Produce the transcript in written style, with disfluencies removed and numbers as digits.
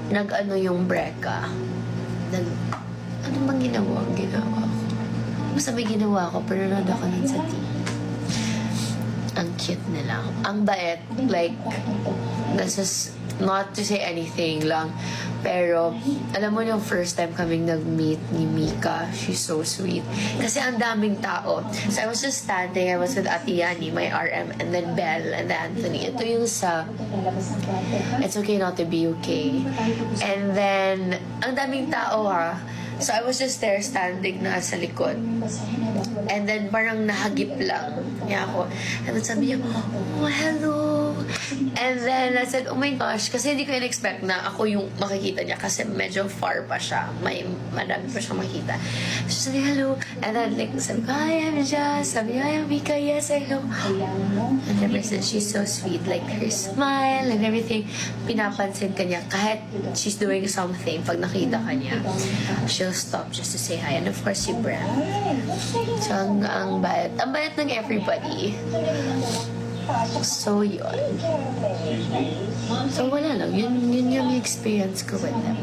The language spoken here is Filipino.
nag-ano yung Breka. Ano bang ginawa ko? Basta may ginawa ko, pero nanood ako nun sa TV. Ang cute nila. Ang bait. Like, this is not to say anything lang. Pero, alam mo yung first time kaming nag-meet ni Mika, she's so sweet. Kasi ang daming tao. So I was just standing, I was with Ate Yani, my RM, and then Belle, and then Anthony. Ito yung sa It's Okay Not to Be Okay. And then, ang daming tao ha. So I was just there standing na sa likod. And then parang nahagip lang niya ako. And then sabi niya, oh, hello. And then I said, oh my gosh. Kasi hindi ko in-expect na ako yung makikita niya. Kasi medyo far pa siya. Madami pa siyang makita. So sabi, hello. And then like, sabi ko, hi, I'm Jazz. Sabi niya, hi, I'm Mika. Yes, I know. And ever since, she's so sweet. Like her smile and everything. Pinapansin ka niya. Kahit she's doing something, pag nakita ka niya, she'll stop just to say hi. And of course, si Bram. So, ang bayat. Ang bayat ng everybody. So, yun. So, wala lang. Yun yung experience ko with them.